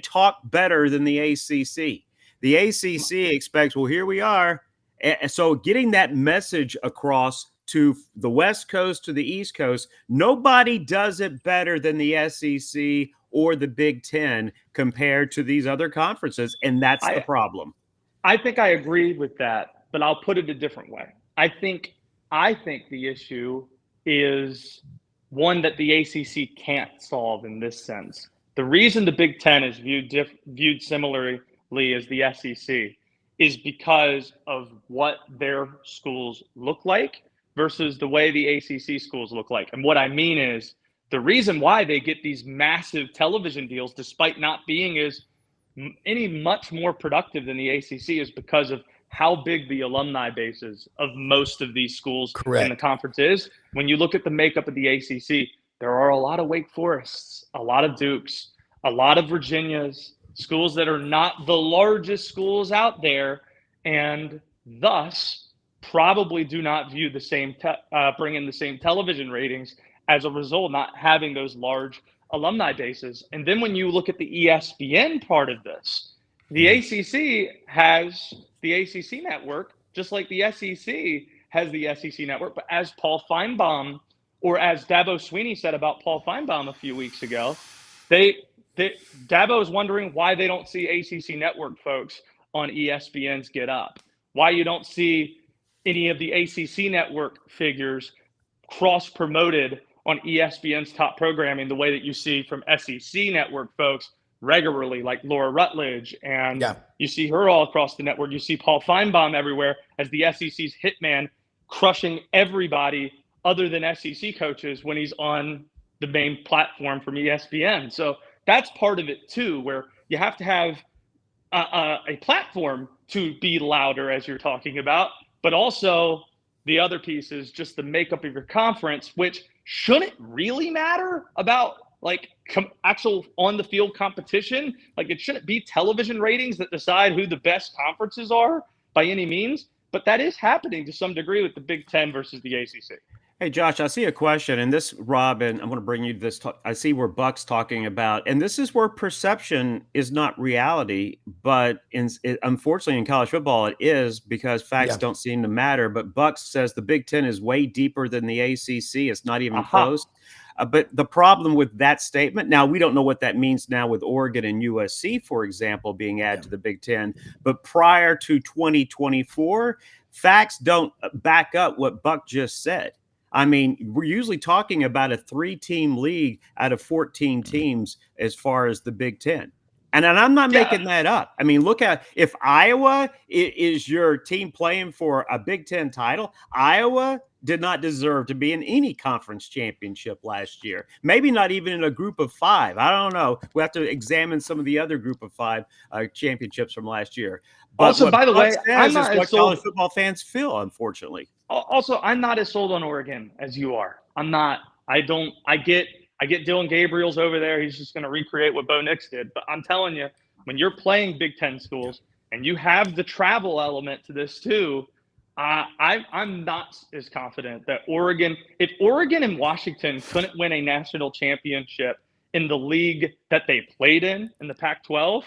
talk better than the ACC. The ACC expects, well, here we are. And so getting that message across to the West Coast, to the East Coast, nobody does it better than the SEC or the Big Ten compared to these other conferences, and that's the problem. I think I agree with that, but I'll put it a different way. I think the issue is one that the ACC can't solve in this sense. The reason the Big Ten is viewed similarly as the SEC is because of what their schools look like versus the way the ACC schools look like. And what I mean is the reason why they get these massive television deals, despite not being any much more productive than the ACC, is because of how big the alumni base is of most of these schools in the conference is. When you look at the makeup of the ACC, there are a lot of Wake Forests, a lot of Dukes, a lot of Virginias, schools that are not the largest schools out there, and thus probably do not view the same, bring in the same television ratings as a result, not having those large alumni bases. And then when you look at the ESPN part of this, the ACC has the ACC network, just like the SEC has the SEC network. But as Paul Feinbaum, or as Dabo Sweeney said about Paul Feinbaum a few weeks ago, Dabo is wondering why they don't see ACC network folks on ESPN's Get Up, why you don't see any of the ACC network figures cross-promoted on ESPN's top programming the way that you see from SEC network folks regularly, like Laura Rutledge, and you see her all across the network. You see Paul Feinbaum everywhere as the SEC's hitman, crushing everybody other than SEC coaches when he's on the main platform from ESPN. So that's part of it too, where you have to have a platform to be louder, as you're talking about, but also the other piece is just the makeup of your conference, which shouldn't really matter about like actual on the field competition. Like, it shouldn't be television ratings that decide who the best conferences are by any means, but that is happening to some degree with the Big Ten versus the ACC. Hey, Josh, I see a question, and this, Rob, and I'm going to bring you this. I see where Buck's talking about, and this is where perception is not reality, but unfortunately in college football it is, because facts don't seem to matter. But Buck says the Big Ten is way deeper than the ACC. It's not even close. But the problem with that statement, now we don't know what that means now with Oregon and USC, for example, being added to the Big Ten. But prior to 2024, facts don't back up what Buck just said. I mean, we're usually talking about a 3-team league out of 14 teams as far as the Big Ten. And I'm not making that up. I mean, look at, if Iowa is your team playing for a Big Ten title, Iowa did not deserve to be in any conference championship last year. Maybe not even in a group of 5. I don't know. We have to examine some of the other group of 5 championships from last year. But also, by the way, I'm not what college football fans feel, unfortunately. Also, I'm not as sold on Oregon as you are. I'm not. I get Dylan Gabriel's over there. He's just going to recreate what Bo Nix did. But I'm telling you, when you're playing Big Ten schools and you have the travel element to this too, I'm not as confident that Oregon – if Oregon and Washington couldn't win a national championship in the league that they played in the Pac-12,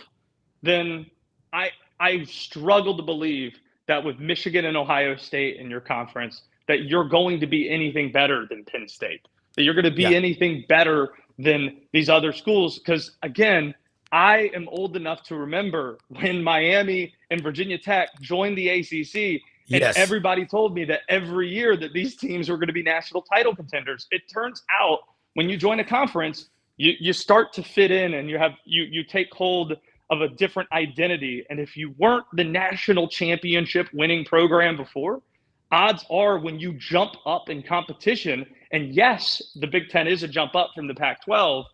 then I struggle to believe that with Michigan and Ohio State in your conference, that you're going to be anything better than Penn State, that you're going to be anything better than these other schools. Because, again, I am old enough to remember when Miami and Virginia Tech joined the ACC, and everybody told me that every year that these teams were going to be national title contenders. It turns out when you join a conference, you start to fit in, and you take hold of a different identity. And if you weren't the national championship winning program before, odds are when you jump up in competition, and yes, the Big Ten is a jump up from the Pac-12,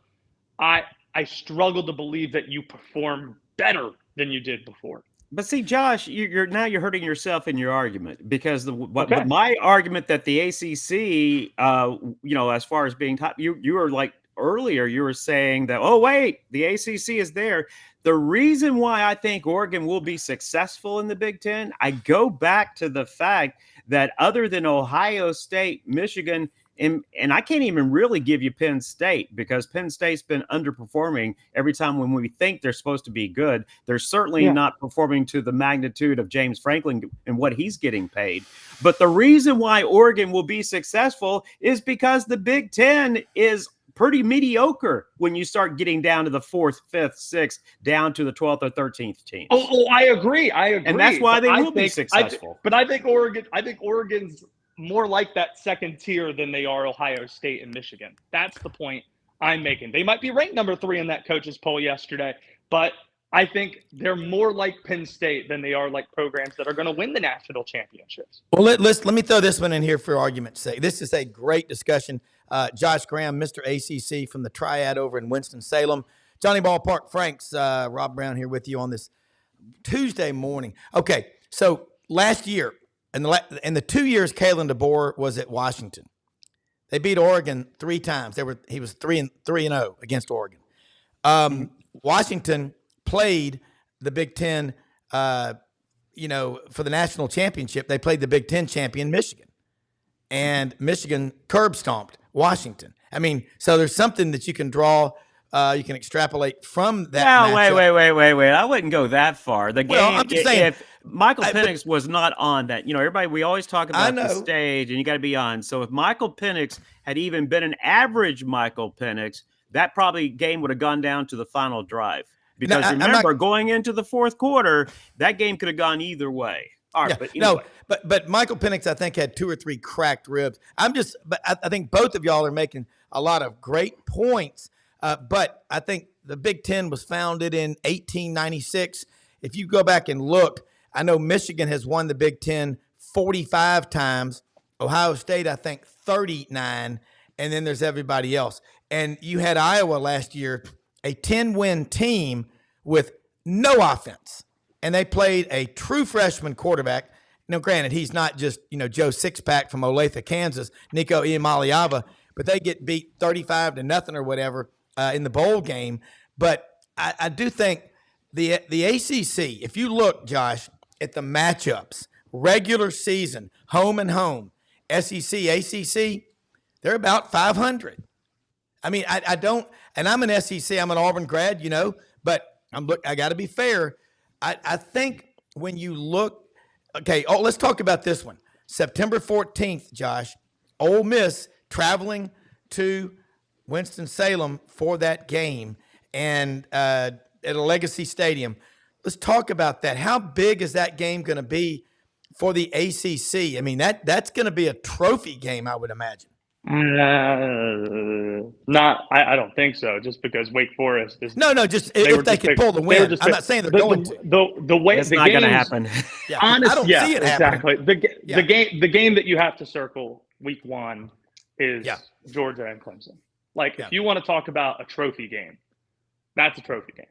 I struggle to believe that you perform better than you did before. But see, Josh, you're hurting yourself in your argument, because my argument that the ACC, as far as being top, you were like earlier, you were saying that, oh wait, the ACC is there. The reason why I think Oregon will be successful in the Big Ten, I go back to the fact that other than Ohio State, Michigan, and I can't even really give you Penn State, because Penn State's been underperforming every time when we think they're supposed to be good. They're certainly not performing to the magnitude of James Franklin and what he's getting paid. But the reason why Oregon will be successful is because the Big Ten is pretty mediocre when you start getting down to the 4th, 5th, 6th, down to the 12th or 13th teams. Oh, I agree. And that's why they will be successful. But I think Oregon's more like that second tier than they are Ohio State and Michigan. That's the point I'm making. They might be ranked number 3 in that coaches poll yesterday, but I think they're more like Penn State than they are like programs that are going to win the national championships. Well, let me throw this one in here for argument's sake. This is a great discussion. Josh Graham, Mr. ACC from the Triad over in Winston-Salem. Johnny Ballpark Franks, Rob Browne here with you on this Tuesday morning. Okay, so last year, in the 2 years Kalen DeBoer was at Washington, they beat Oregon 3 times. He was 3-0 against Oregon. Washington played the Big Ten, for the national championship. They played the Big Ten champion, Michigan. And Michigan curb stomped Washington. I mean, so there's something that you can draw, you can extrapolate from that. No, wait. I wouldn't go that far. The game, I'm just saying, if Michael Penix was not on that, everybody, we always talk about the stage and you got to be on. So if Michael Penix had even been an average Michael Penix, that probably game would have gone down to the final drive. Because remember, going into the 4th quarter, that game could have gone either way. All right, Yeah, but anyway. no, but Michael Penix, I think, had 2 or 3 cracked ribs. But I think both of y'all are making a lot of great points. But I think the Big Ten was founded in 1896. If you go back and look, I know Michigan has won the Big Ten 45 times. Ohio State, I think, 39, and then there's everybody else. And you had Iowa last year, a 10-win team with no offense. And they played a true freshman quarterback. Now, granted, he's not just, Joe Sixpack from Olathe, Kansas, Nico Iamaleava, but they get beat 35-0 or whatever in the bowl game. But I do think the ACC, if you look, Josh, at the matchups, regular season, home and home, SEC, ACC, they're about 500. I mean, I don't, and I'm an SEC, I'm an Auburn grad, but I got to be fair. I think when you look, let's talk about this one. September 14th, Josh, Ole Miss traveling to Winston-Salem for that game and at a Legacy Stadium. Let's talk about that. How big is that game going to be for the ACC? I mean, that's going to be a trophy game, I would imagine. I don't think so. Just because Wake Forest is just if they could pull the win. I'm not saying they're going to. The way it's the not going to happen. Yeah, honestly, I don't see it happening. Exactly. The game that you have to circle week 1 is Georgia and Clemson. If you want to talk about a trophy game, that's a trophy game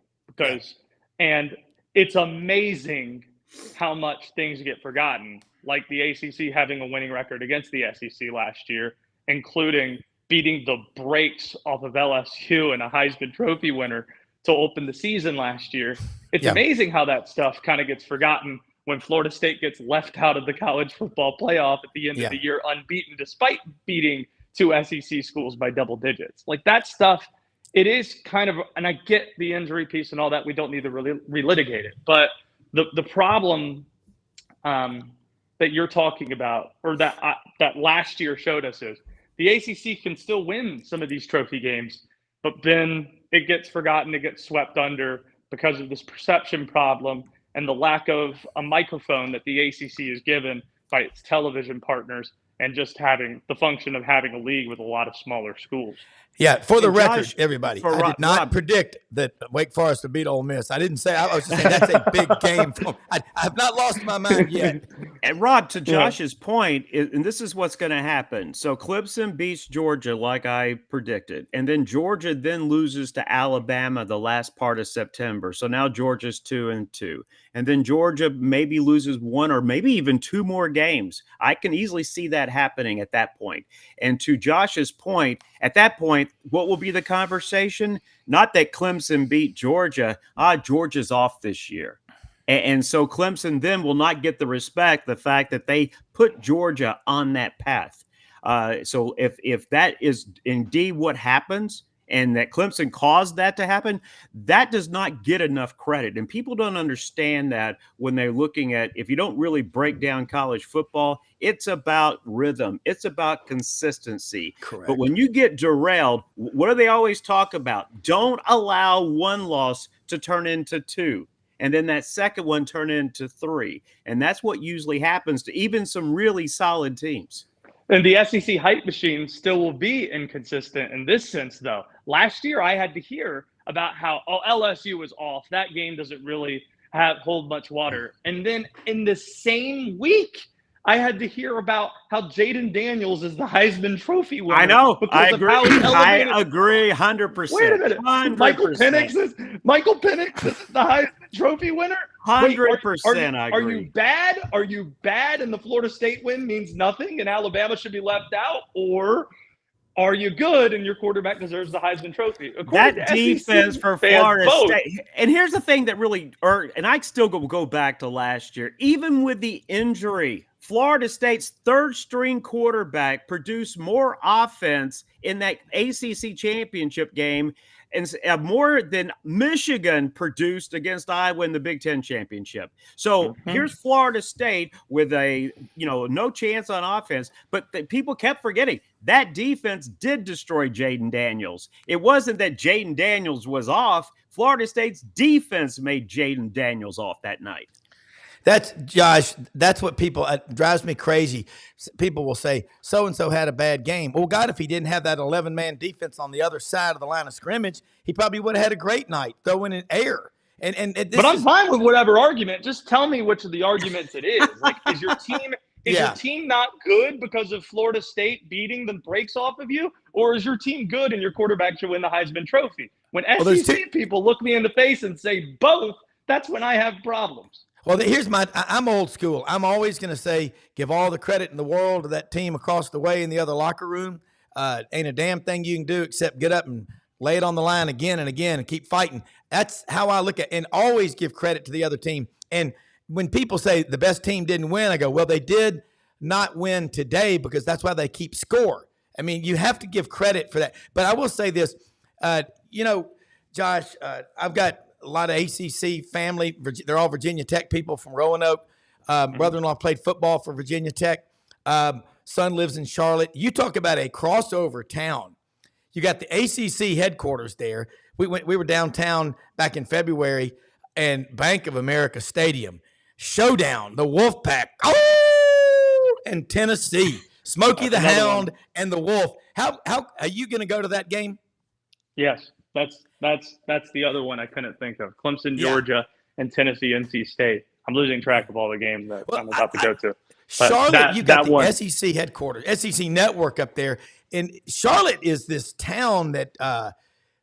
and it's amazing how much things get forgotten. Like the ACC having a winning record against the SEC last year, including beating the brakes off of LSU and a Heisman Trophy winner to open the season last year. It's amazing how that stuff kind of gets forgotten when Florida State gets left out of the college football playoff at the end of the year unbeaten, despite beating 2 SEC schools by double digits. That stuff, it is kind of, and I get the injury piece and all that. We don't need to really relitigate it. But the problem that you're talking about, or that last year showed us, is the ACC can still win some of these trophy games, but then it gets forgotten, it gets swept under because of this perception problem and the lack of a microphone that the ACC is given by its television partners, and just having the function of having a league with a lot of smaller schools. Yeah, for the record, Josh, everybody, I did not predict that Wake Forest would beat Ole Miss. I didn't say. I was just saying that's a big game. I have not lost my mind yet. And Rob, to Josh's point, and this is what's going to happen. So Clemson beats Georgia like I predicted, and then Georgia then loses to Alabama the last part of September. So now Georgia's 2-2, and then Georgia maybe loses 1 or maybe even 2 more games. I can easily see that happening at that point. And to Josh's point, at that point, what will be the conversation? Not that Clemson beat Georgia. Georgia's off this year. And so Clemson then will not get the respect, the fact that they put Georgia on that path. So if that is indeed what happens, and that Clemson caused that to happen, that does not get enough credit. And people don't understand that when they're looking at, if you don't really break down college football, it's about rhythm. It's about consistency. Correct. But when you get derailed, what do they always talk about? Don't allow one loss to turn into 2. And then that second one turn into 3. And that's what usually happens to even some really solid teams. And the SEC hype machine still will be inconsistent in this sense, though. Last year, I had to hear about how LSU was off. That game doesn't really hold much water. And then in the same week, I had to hear about how Jaden Daniels is the Heisman Trophy winner. I know. I agree. I agree 100%. Wait a minute. 100%. Michael Penix is the Heisman Trophy winner? 100% I agree. Are you bad? Are you bad and the Florida State win means nothing and Alabama should be left out? Or are you good and your quarterback deserves the Heisman Trophy? That defense for Florida State. And here's the thing that really, and I still go back to last year, even with the injury, Florida State's third-string quarterback produced more offense in that ACC championship game and more than Michigan produced against Iowa in the Big Ten championship. So here's Florida State with no chance on offense, but people kept forgetting that defense did destroy Jaden Daniels. It wasn't that Jaden Daniels was off. Florida State's defense made Jaden Daniels off that night. That's Josh. That's what people drives me crazy. People will say so and so had a bad game. Well, God, if he didn't have that 11-man defense on the other side of the line of scrimmage, he probably would have had a great night throwing in air. But I'm fine with whatever argument. Just tell me which of the arguments it is. Like, is your team your team not good because of Florida State beating the brakes off of you, or is your team good and your quarterback should win the Heisman Trophy? When SEC people look me in the face and say both, that's when I have problems. Well, I'm old school. I'm always going to say, give all the credit in the world to that team across the way in the other locker room. Ain't a damn thing you can do except get up and lay it on the line again and again and keep fighting. That's how I look at it, and always give credit to the other team. And when people say the best team didn't win, I go, well, they did not win today because that's why they keep score. I mean, you have to give credit for that. But I will say this, Josh, I've got a lot of ACC family. They're all Virginia Tech people from Roanoke. Brother-in-law played football for Virginia Tech. Son lives in Charlotte. You talk about a crossover town. You got the ACC headquarters there. We were downtown back in February, and Bank of America Stadium. Showdown, the Wolfpack, and Tennessee. Smokey the Hound and the Wolf. How are you going to go to that game? Yes, that's the other one I couldn't think of. Clemson, Georgia, and Tennessee, NC State. I'm losing track of all the games that I'm about to go to. But Charlotte, you got the SEC headquarters, SEC network up there. And Charlotte is this town that,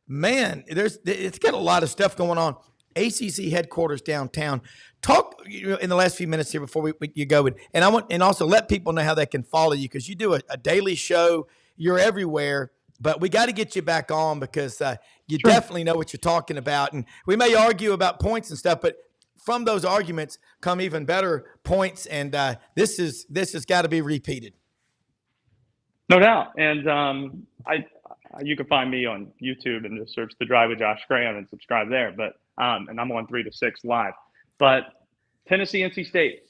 it's got a lot of stuff going on. ACC headquarters downtown. Talk in the last few minutes here before you go, and also let people know how they can follow you, because you do a daily show. You're everywhere, but we got to get you back on because you definitely know what you're talking about. And we may argue about points and stuff, but from those arguments come even better points. And this has got to be repeated. No doubt. And you can find me on YouTube and just search The Drive with Josh Graham and subscribe there. But and I'm on 3 to 6 live. But Tennessee, NC State,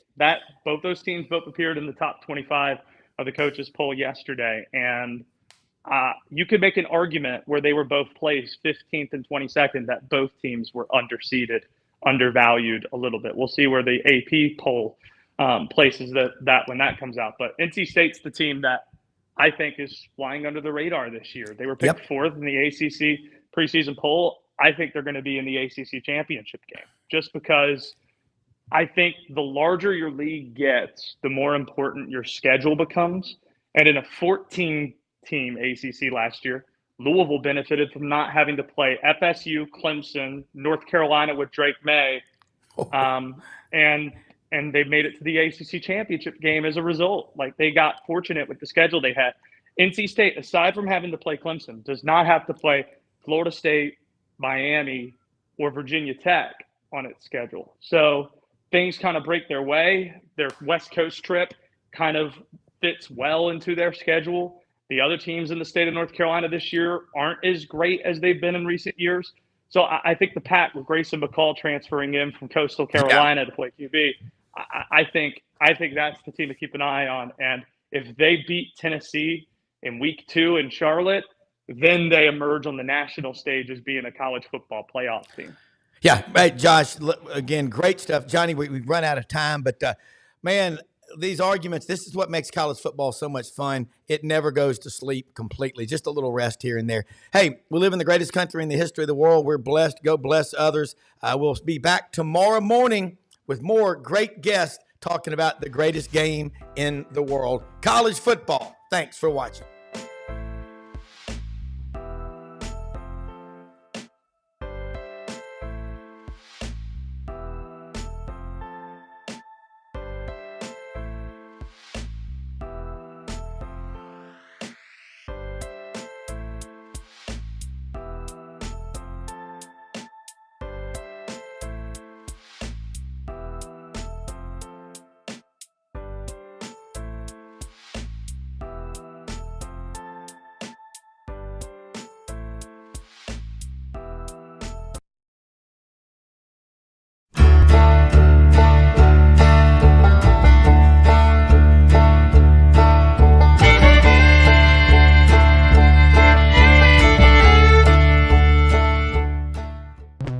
both those teams appeared in the top 25 of the coaches poll yesterday. And you could make an argument where they were both placed 15th and 22nd that both teams were underseeded, undervalued a little bit. We'll see where the AP poll places that when that comes out. But NC State's the team that I think is flying under the radar this year. They were picked 4th in the ACC preseason poll. I think they're going to be in the ACC championship game just because I think the larger your league gets, the more important your schedule becomes. And in a 14-team ACC last year, Louisville benefited from not having to play FSU, Clemson, North Carolina with Drake May, and they made it to the ACC championship game as a result. Like, they got fortunate with the schedule they had. NC State, aside from having to play Clemson, does not have to play Florida State, Miami, or Virginia Tech on its schedule. So things kind of break their way. Their West Coast trip kind of fits well into their schedule. The other teams in the state of North Carolina this year aren't as great as they've been in recent years. So I think the Pack, with Grayson McCall transferring in from Coastal Carolina to play QB, I think that's the team to keep an eye on. And if they beat Tennessee in week 2 in Charlotte, then they emerge on the national stage as being a college football playoff team. Yeah, right, Josh. Again, great stuff. Johnny, we've run out of time, but, man, these arguments, this is what makes college football so much fun. It never goes to sleep completely, just a little rest here and there. Hey, we live in the greatest country in the history of the world. We're blessed. Go bless others. We'll be back tomorrow morning with more great guests talking about the greatest game in the world, college football. Thanks for watching.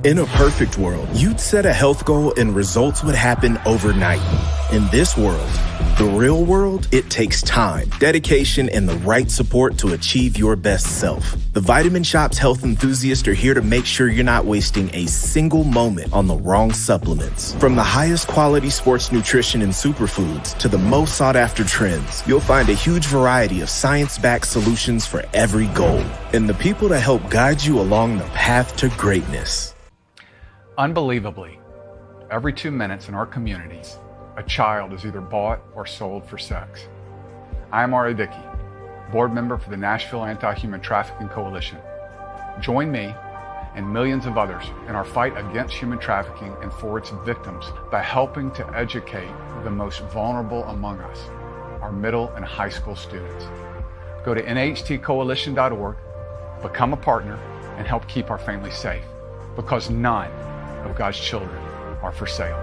In a perfect world, you'd set a health goal and results would happen overnight. In this world, the real world, it takes time, dedication, and the right support to achieve your best self. The Vitamin Shop's health enthusiasts are here to make sure you're not wasting a single moment on the wrong supplements. From the highest quality sports nutrition and superfoods to the most sought-after trends, you'll find a huge variety of science-backed solutions for every goal. And the people to help guide you along the path to greatness. Unbelievably, every 2 minutes in our communities, a child is either bought or sold for sex. I am Ari Dickey, board member for the Nashville Anti-Human Trafficking Coalition. Join me and millions of others in our fight against human trafficking and for its victims by helping to educate the most vulnerable among us, our middle and high school students. Go to nhtcoalition.org, become a partner, and help keep our families safe, because none of God's children are for sale.